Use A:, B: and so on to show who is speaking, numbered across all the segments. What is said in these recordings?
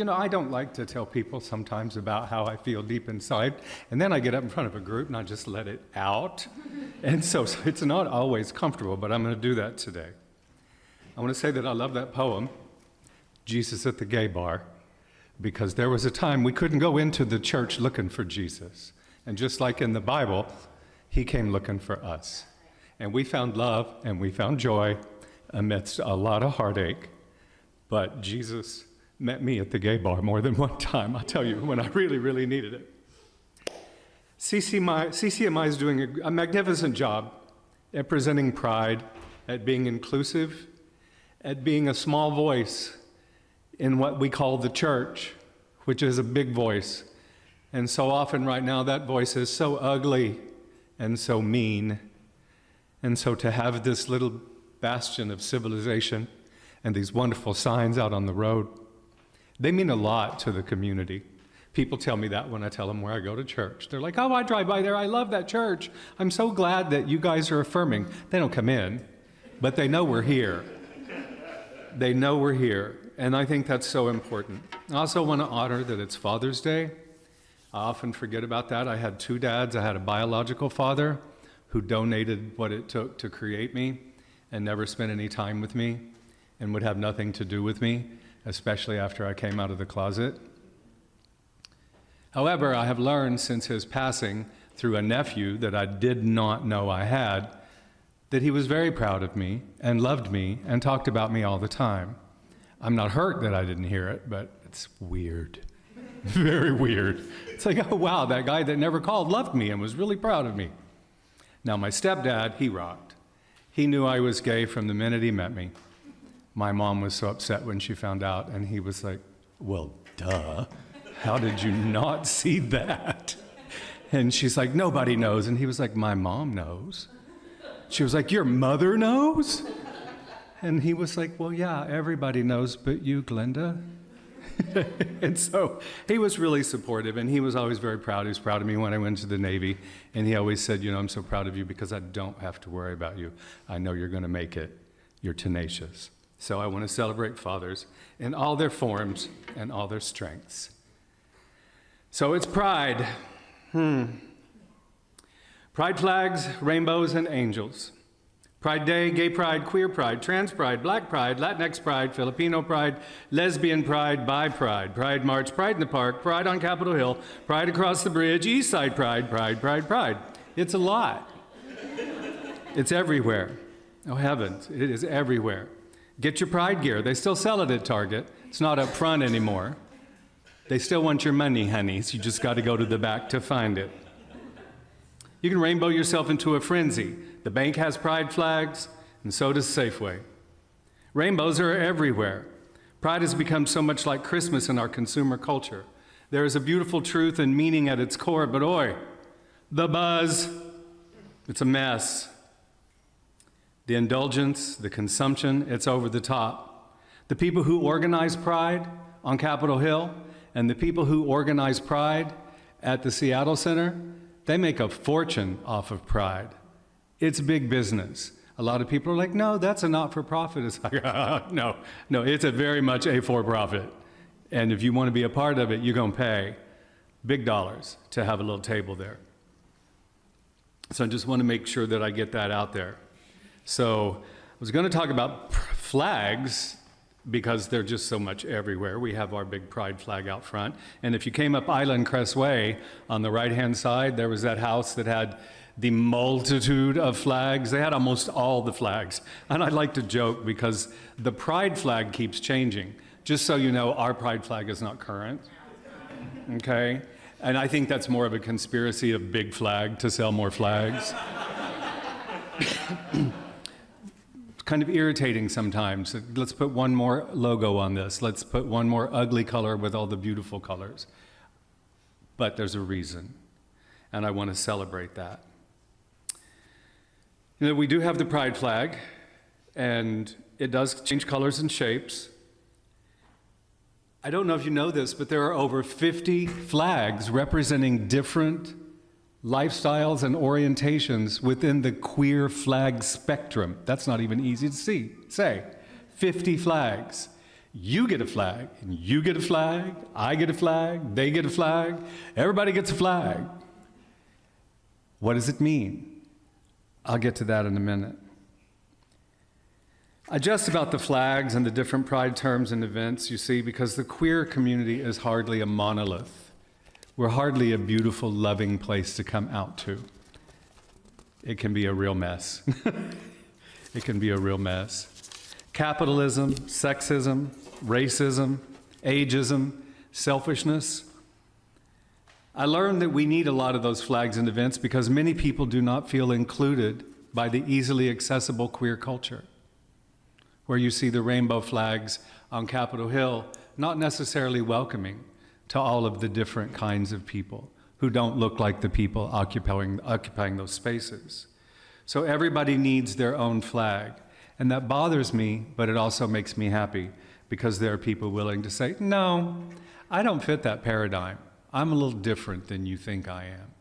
A: I don't like to tell people sometimes about how I feel deep inside, and then I get up in front of a group and I just let it out. And so it's not always comfortable, but I'm going to do that today. I want to say that I love that poem, Jesus at the Gay Bar, because there was a time we couldn't go into the church looking for Jesus. And just like in the Bible, he came looking for us. And we found love and we found joy amidst a lot of heartache. But Jesus met me at the gay bar more than one time, I'll tell you, when I really, really needed it. CCMI is doing a magnificent job at presenting pride, at being inclusive, at being a small voice in what we call the church, which is a big voice. And so often right now that voice is so ugly and so mean. And so to have this little bastion of civilization and these wonderful signs out on the road, they mean a lot to the community. People tell me that when I tell them where I go to church. They're like, oh, I drive by there. I love that church. I'm so glad that you guys are affirming. They don't come in, but they know we're here. They know we're here. And I think that's so important. I also want to honor that it's Father's Day. I often forget about that. I had two dads. I had a biological father who donated what it took to create me and never spent any time with me and would have nothing to do with me, especially after I came out of the closet. However, I have learned since his passing through a nephew that I did not know I had, that he was very proud of me and loved me and talked about me all the time. I'm not hurt that I didn't hear it, but it's weird. Very weird. It's like, oh wow, that guy that never called loved me and was really proud of me. Now my stepdad, he rocked. He knew I was gay from the minute he met me. My mom was so upset when she found out, and he was like, well, duh. How did you not see that? And she's like, nobody knows. And he was like, my mom knows. She was like, your mother knows? And he was like, well, yeah, everybody knows but you, Glenda. And so he was really supportive, and he was always very proud. He was proud of me when I went to the Navy, and he always said, I'm so proud of you because I don't have to worry about you. I know you're going to make it. You're tenacious. So I want to celebrate fathers in all their forms and all their strengths. So it's Pride. Pride flags, rainbows, and angels. Pride Day, Gay Pride, Queer Pride, Trans Pride, Black Pride, Latinx Pride, Filipino Pride, Lesbian Pride, Bi Pride, Pride March, Pride in the Park, Pride on Capitol Hill, Pride across the bridge, East Side Pride, Pride, Pride, Pride. It's a lot. It's everywhere. Oh heavens, it is everywhere. Get your Pride gear. They still sell it at Target. It's not up front anymore. They still want your money, honeys. You just got to go to the back to find it. You can rainbow yourself into a frenzy. The bank has pride flags, and so does Safeway. Rainbows are everywhere. Pride has become so much like Christmas in our consumer culture. There is a beautiful truth and meaning at its core, but oi, the buzz, it's a mess. The indulgence, the consumption, it's over the top. The people who organize Pride on Capitol Hill and the people who organize Pride at the Seattle Center, they make a fortune off of Pride. It's big business. A lot of people are like, no, that's a not-for-profit. It's like, no, it's a very much a for-profit. And if you want to be a part of it, you're going to pay big dollars to have a little table there. So I just want to make sure that I get that out there. So I was going to talk about flags because they're just so much everywhere. We have our big pride flag out front. And if you came up Island Crest Way, on the right-hand side, there was that house that had the multitude of flags. They had almost all the flags. And I like to joke because the pride flag keeps changing. Just so you know, our pride flag is not current. Okay? And I think that's more of a conspiracy of Big Flag to sell more flags. It's kind of irritating sometimes. Let's put one more logo on this. Let's put one more ugly color with all the beautiful colors. But there's a reason, and I want to celebrate that. We do have the pride flag, and it does change colors and shapes. I don't know if you know this, but there are over 50 flags representing different lifestyles and orientations within the queer flag spectrum. That's not even easy to say. 50 flags. You get a flag, and you get a flag, I get a flag, they get a flag, everybody gets a flag. What does it mean? I'll get to that in a minute. I jest about the flags and the different pride terms and events, you see, because the queer community is hardly a monolith. We're hardly a beautiful, loving place to come out to. It can be a real mess. It can be a real mess. Capitalism, sexism, racism, ageism, selfishness. I learned that we need a lot of those flags and events because many people do not feel included by the easily accessible queer culture, where you see the rainbow flags on Capitol Hill, not necessarily welcoming to all of the different kinds of people who don't look like the people occupying those spaces. So everybody needs their own flag. And that bothers me, but it also makes me happy because there are people willing to say, no, I don't fit that paradigm. I'm a little different than you think I am.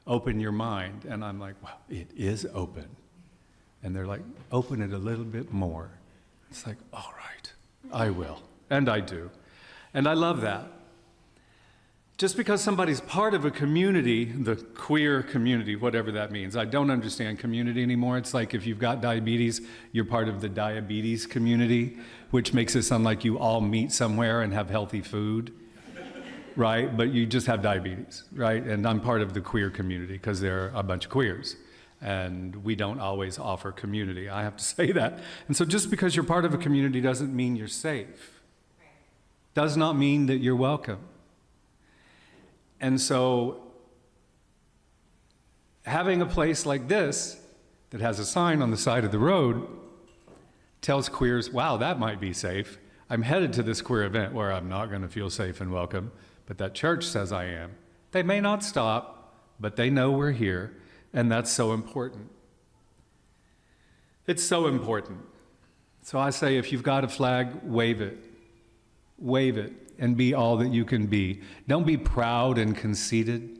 A: Open your mind. And I'm like, well, it is open. And they're like, open it a little bit more. It's like, all right, I will. And I do. And I love that. Just because somebody's part of a community, the queer community, whatever that means. I don't understand community anymore. It's like if you've got diabetes, you're part of the diabetes community, which makes it sound like you all meet somewhere and have healthy food, right? But you just have diabetes, right? And I'm part of the queer community because there are a bunch of queers. And we don't always offer community. I have to say that. And so just because you're part of a community doesn't mean you're safe. Does not mean that you're welcome. And so having a place like this that has a sign on the side of the road tells queers, wow, that might be safe. I'm headed to this queer event where I'm not going to feel safe and welcome, but that church says I am. They may not stop, but they know we're here, and that's so important. It's so important. So I say, if you've got a flag, wave it. Wave it. And be all that you can be. Don't be proud and conceited.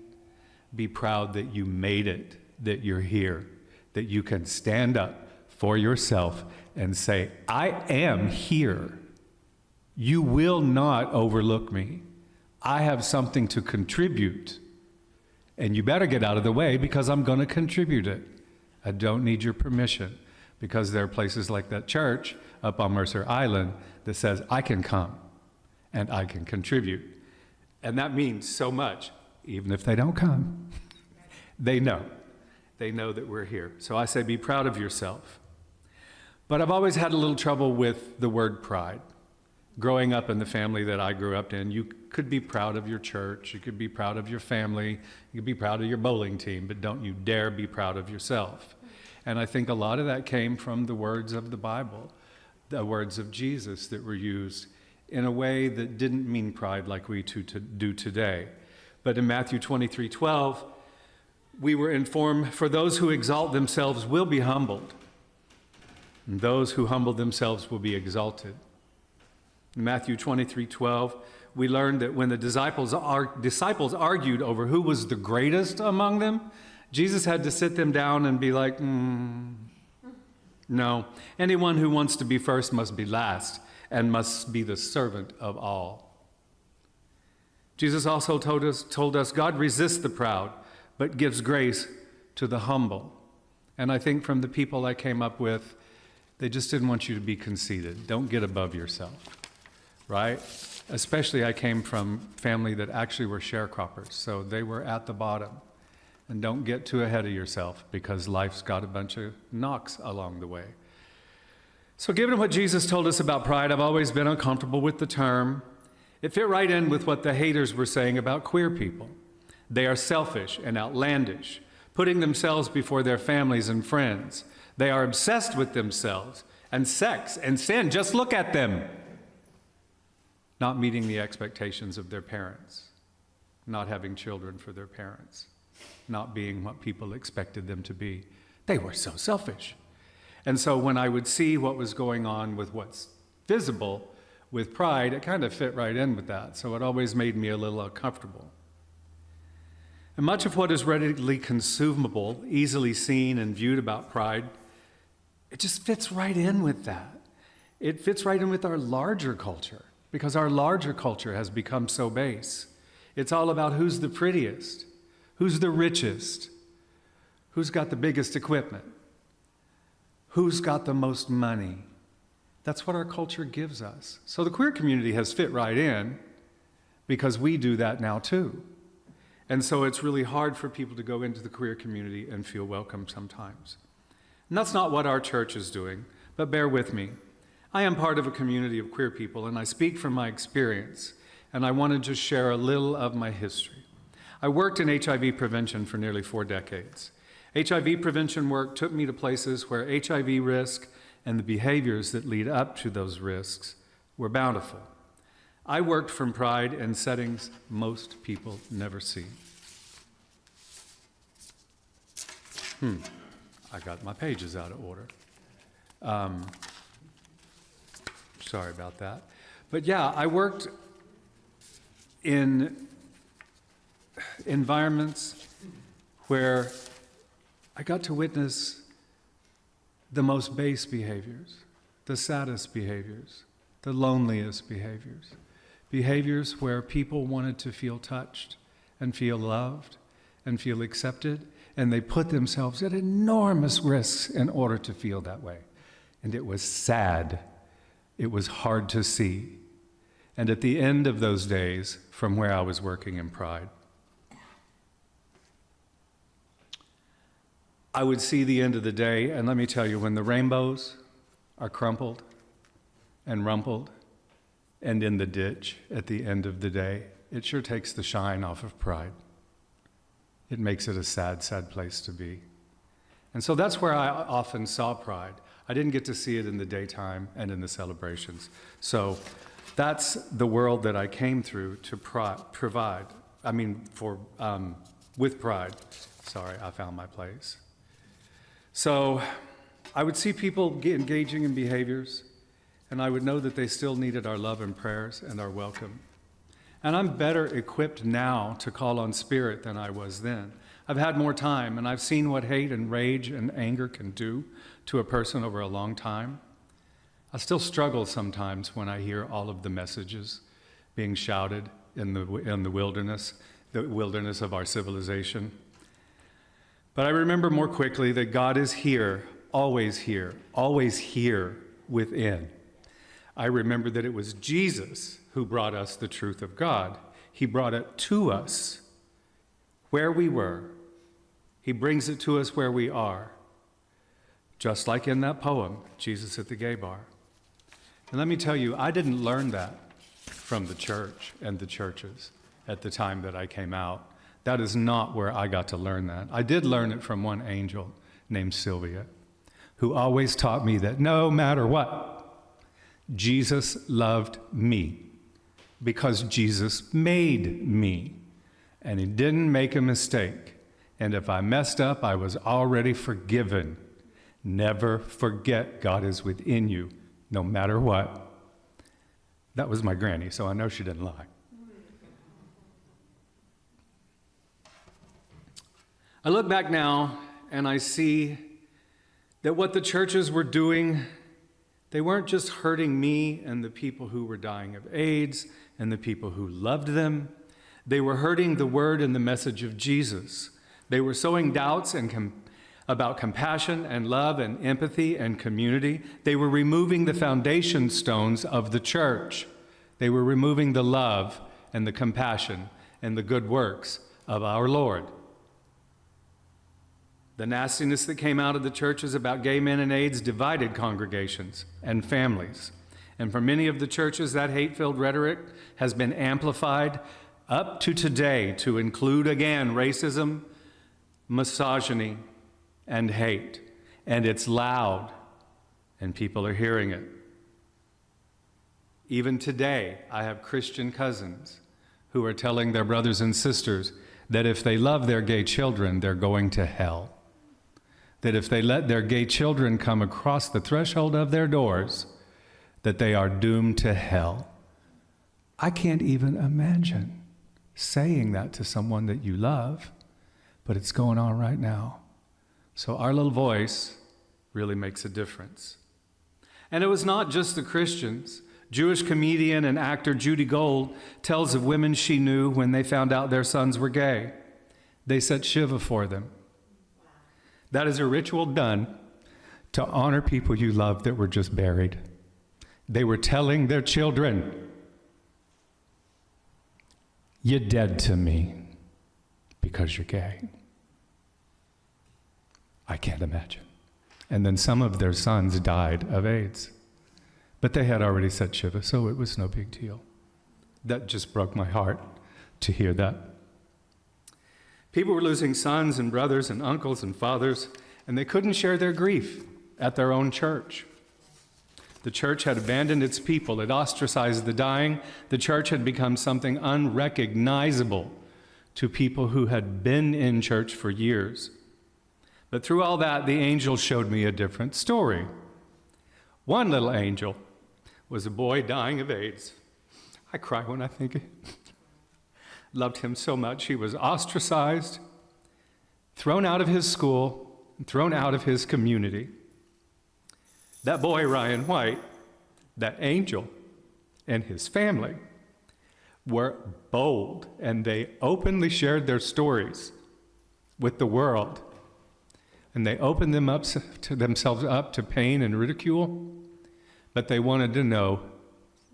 A: Be proud that you made it, that you're here, that you can stand up for yourself and say, I am here. You will not overlook me. I have something to contribute. And you better get out of the way because I'm going to contribute it. I don't need your permission because there are places like that church up on Mercer Island that says, I can come. And I can contribute. And that means so much, even if they don't come. They know. They know that we're here. So I say be proud of yourself. But I've always had a little trouble with the word pride. Growing up in the family that I grew up in, you could be proud of your church, you could be proud of your family, you could be proud of your bowling team, but don't you dare be proud of yourself. And I think a lot of that came from the words of the Bible, the words of Jesus that were used in a way that didn't mean pride like we do today. But in Matthew 23:12, we were informed, for those who exalt themselves will be humbled, and those who humble themselves will be exalted. In Matthew 23:12, we learned that when the disciples argued over who was the greatest among them, Jesus had to sit them down and be like, no, anyone who wants to be first must be last, and must be the servant of all. Jesus also told us, God resists the proud, but gives grace to the humble. And I think from the people I came up with, they just didn't want you to be conceited. Don't get above yourself, right? Especially I came from family that actually were sharecroppers, so they were at the bottom. And don't get too ahead of yourself because life's got a bunch of knocks along the way. So given what Jesus told us about pride, I've always been uncomfortable with the term. It fit right in with what the haters were saying about queer people. They are selfish and outlandish, putting themselves before their families and friends. They are obsessed with themselves and sex and sin. Just look at them. Not meeting the expectations of their parents, not having children for their parents, not being what people expected them to be. They were so selfish. And so when I would see what was going on with what's visible with pride, it kind of fit right in with that. So it always made me a little uncomfortable. And much of what is readily consumable, easily seen and viewed about pride, it just fits right in with that. it fits right in with our larger culture, because our larger culture has become so base. It's all about who's the prettiest, who's the richest, who's got the biggest equipment, who's got the most money. That's what our culture gives us. So the queer community has fit right in because we do that now too. And so it's really hard for people to go into the queer community and feel welcome sometimes. And that's not what our church is doing, but bear with me. I am part of a community of queer people, and I speak from my experience, and I want to just share a little of my history. I worked in HIV prevention for nearly 4 decades. HIV prevention work took me to places where HIV risk and the behaviors that lead up to those risks were bountiful. I worked from pride in settings most people never see. I got my pages out of order. Sorry about that. But yeah, I worked in environments where I got to witness the most base behaviors, the saddest behaviors, the loneliest behaviors, behaviors where people wanted to feel touched and feel loved and feel accepted, and they put themselves at enormous risks in order to feel that way. And it was sad. It was hard to see. And at the end of those days, from where I was working in Pride, I would see the end of the day, and let me tell you, when the rainbows are crumpled and rumpled and in the ditch at the end of the day, it sure takes the shine off of Pride. It makes it a sad, sad place to be. And so that's where I often saw Pride. I didn't get to see it in the daytime and in the celebrations. So that's the world that I came through to provide. With Pride. Sorry, I found my place. So I would see people engaging in behaviors, and I would know that they still needed our love and prayers and our welcome. And I'm better equipped now to call on Spirit than I was then. I've had more time, and I've seen what hate and rage and anger can do to a person over a long time. I still struggle sometimes when I hear all of the messages being shouted in the wilderness of our civilization. But I remember more quickly that God is here, always here within. I remember that it was Jesus who brought us the truth of God. He brought it to us where we were. He brings it to us where we are. Just like in that poem, Jesus at the Gay Bar. And let me tell you, I didn't learn that from the church and the churches at the time that I came out. That is not where I got to learn that. I did learn it from one angel named Sylvia, who always taught me that no matter what, Jesus loved me because Jesus made me, and he didn't make a mistake. And if I messed up, I was already forgiven. Never forget God is within you, no matter what. That was my granny, so I know she didn't lie. I look back now and I see that what the churches were doing, they weren't just hurting me and the people who were dying of AIDS and the people who loved them. They were hurting the word and the message of Jesus. They were sowing doubts about compassion and love and empathy and community. They were removing the foundation stones of the church. They were removing the love and the compassion and the good works of our Lord. The nastiness that came out of the churches about gay men and AIDS divided congregations and families. And for many of the churches, that hate-filled rhetoric has been amplified up to today to include again racism, misogyny, and hate. And it's loud, and people are hearing it. Even today, I have Christian cousins who are telling their brothers and sisters that if they love their gay children, they're going to hell. That if they let their gay children come across the threshold of their doors, that they are doomed to hell. I can't even imagine saying that to someone that you love, but it's going on right now. So our little voice really makes a difference. And it was not just the Christians. Jewish comedian and actor Judy Gold tells of women she knew when they found out their sons were gay. They set Shiva for them. That is a ritual done to honor people you love that were just buried. They were telling their children, "You're dead to me because you're gay." I can't imagine. And then some of their sons died of AIDS. But they had already set Shiva, so it was no big deal. That just broke my heart to hear that. People were losing sons and brothers and uncles and fathers, and they couldn't share their grief at their own church. The church had abandoned its people. It ostracized the dying. The church had become something unrecognizable to people who had been in church for years. But through all that, the angel showed me a different story. One little angel was a boy dying of AIDS. I cry when I think it. Loved him so much. He was ostracized, thrown out of his school, thrown out of his community. That boy, Ryan White, that angel, and his family were bold, and they openly shared their stories with the world. And they opened them up to themselves up to pain and ridicule, but they wanted to know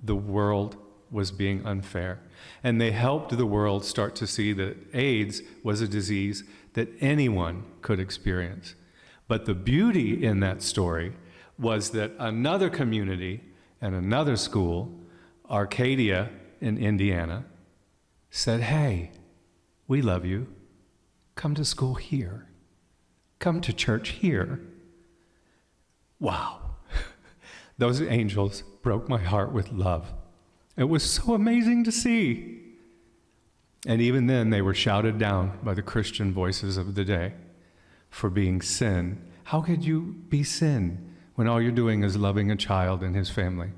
A: the world was being unfair. And they helped the world start to see that AIDS was a disease that anyone could experience. But the beauty in that story was that another community and another school, Arcadia in Indiana, said, "Hey, we love you. Come to school here. Come to church here." Wow. Those angels broke my heart with love. It was so amazing to see. And even then, they were shouted down by the Christian voices of the day for being sin. How could you be sin when all you're doing is loving a child and his family?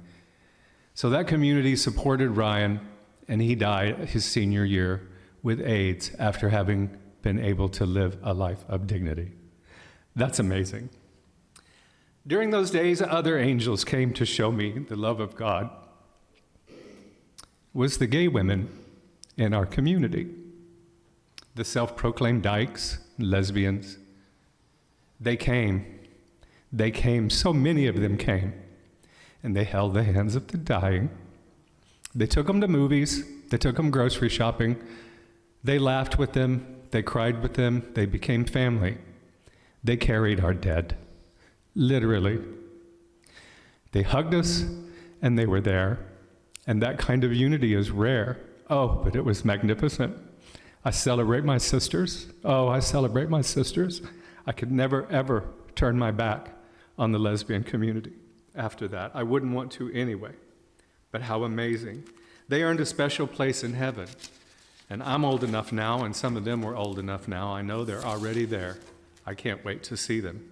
A: So that community supported Ryan, and he died his senior year with AIDS after having been able to live a life of dignity. That's amazing. During those days, other angels came to show me the love of God. It was the gay women in our community, the self-proclaimed dykes, lesbians. They came, so many of them came, and they held the hands of the dying. They took them to movies, they took them grocery shopping, they laughed with them, they cried with them, they became family. They carried our dead, literally. They hugged us, and they were there. And that kind of unity is rare. Oh, but it was magnificent. I celebrate my sisters. Oh, I celebrate my sisters. I could never, ever turn my back on the lesbian community after that. I wouldn't want to anyway. But how amazing. They earned a special place in heaven. And I'm old enough now, and some of them were old enough now. I know they're already there. I can't wait to see them.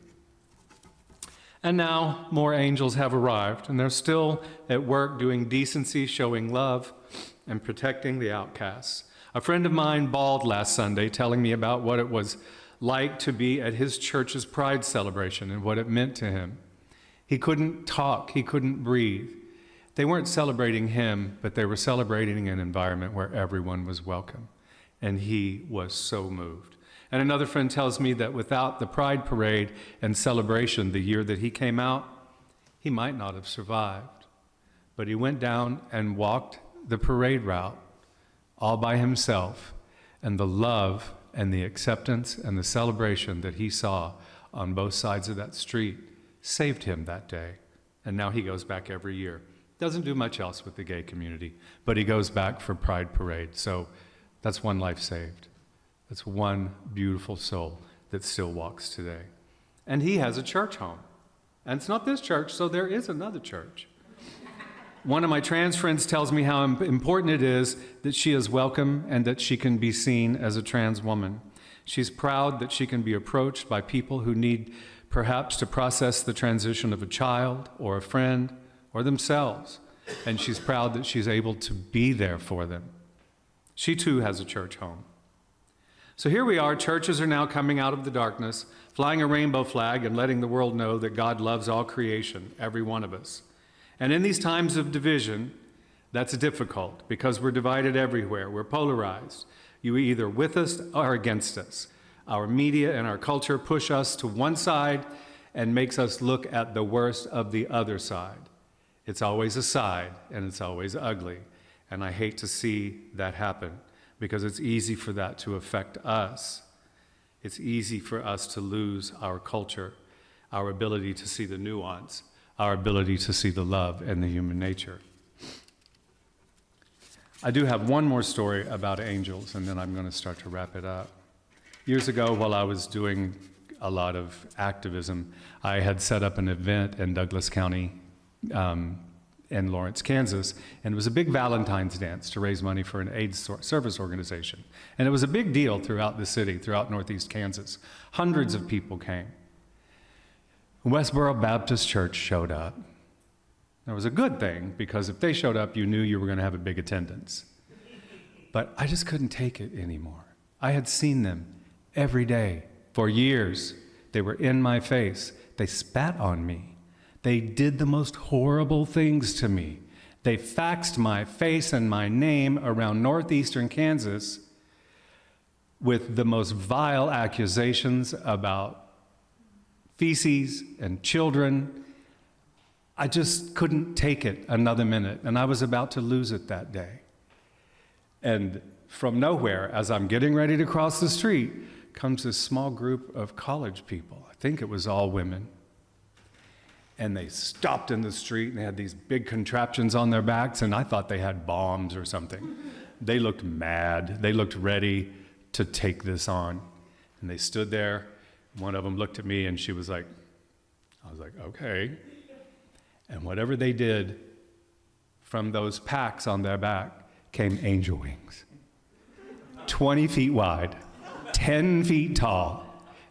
A: And now more angels have arrived, and they're still at work doing decency, showing love, and protecting the outcasts. A friend of mine bawled last Sunday, telling me about what it was like to be at his church's Pride celebration and what it meant to him. He couldn't talk, he couldn't breathe. They weren't celebrating him, but they were celebrating an environment where everyone was welcome, and he was so moved. And another friend tells me that without the Pride Parade and celebration the year that he came out, he might not have survived. But he went down and walked the parade route all by himself, and the love and the acceptance and the celebration that he saw on both sides of that street saved him that day. And now he goes back every year. Doesn't do much else with the gay community, but he goes back for Pride Parade. So that's one life saved. That's one beautiful soul that still walks today. And he has a church home. And it's not this church, so there is another church. One of my trans friends tells me how important it is that she is welcome and that she can be seen as a trans woman. She's proud that she can be approached by people who need perhaps to process the transition of a child or a friend or themselves. And she's proud that she's able to be there for them. She too has a church home. So here we are, churches are now coming out of the darkness, flying a rainbow flag and letting the world know that God loves all creation, every one of us. And in these times of division, that's difficult because we're divided everywhere. We're polarized. You're either with us or against us. Our media and our culture push us to one side and makes us look at the worst of the other side. It's always a side, and it's always ugly. And I hate to see that happen because it's easy for that to affect us. It's easy for us to lose our culture, our ability to see the nuance, our ability to see the love and the human nature. I do have one more story about angels, and then I'm going to start to wrap it up. Years ago, while I was doing a lot of activism, I had set up an event in Douglas County in Lawrence, Kansas, and it was a big Valentine's dance to raise money for an AIDS service organization. And it was a big deal throughout the city, throughout Northeast Kansas. Hundreds of people came. Westboro Baptist Church showed up. It was a good thing, because if they showed up, you knew you were going to have a big attendance. But I just couldn't take it anymore. I had seen them every day for years. They were in my face. They spat on me. They did the most horrible things to me. They faxed my face and my name around northeastern Kansas with the most vile accusations about feces and children. I just couldn't take it another minute, and I was about to lose it that day. And from nowhere, as I'm getting ready to cross the street, comes this small group of college people. I think it was all women. And they stopped in the street and they had these big contraptions on their backs, and I thought they had bombs or something. They looked mad. They looked ready to take this on. And they stood there. One of them looked at me and she was like, I was like, okay. And whatever they did, from those packs on their back came angel wings. 20 feet wide, 10 feet tall,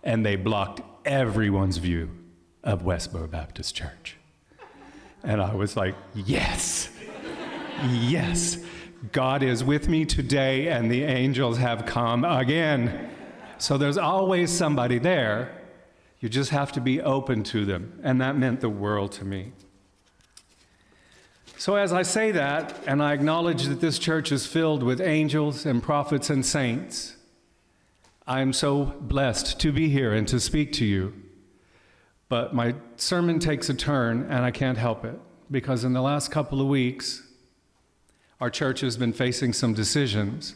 A: and they blocked everyone's view of Westboro Baptist Church. And I was like, yes, yes, God is with me today, and the angels have come again. So there's always somebody there. You just have to be open to them, and that meant the world to me. So as I say that, and I acknowledge that this church is filled with angels and prophets and saints, I am so blessed to be here and to speak to you. But my sermon takes a turn, and I can't help it, because in the last couple of weeks, our church has been facing some decisions,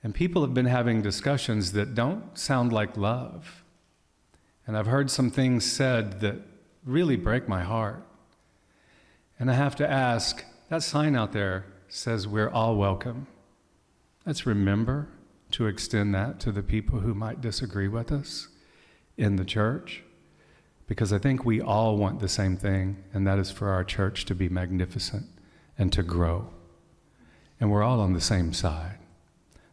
A: and people have been having discussions that don't sound like love. And I've heard some things said that really break my heart. And I have to ask, that sign out there says we're all welcome. Let's remember to extend that to the people who might disagree with us in the church, because I think we all want the same thing, and that is for our church to be magnificent and to grow. And we're all on the same side.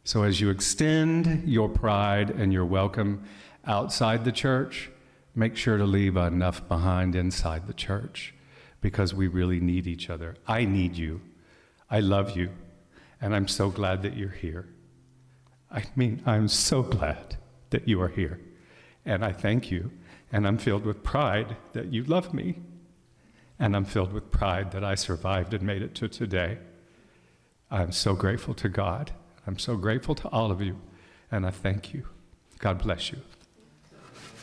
A: So as you extend your pride and your welcome outside the church, make sure to leave enough behind inside the church, because we really need each other. I need you. I love you. And I'm so glad that you're here. I mean, I'm so glad that you are here. And I thank you. And I'm filled with pride that you love me. And I'm filled with pride that I survived and made it to today. I'm so grateful to God. I'm so grateful to all of you. And I thank you. God bless you.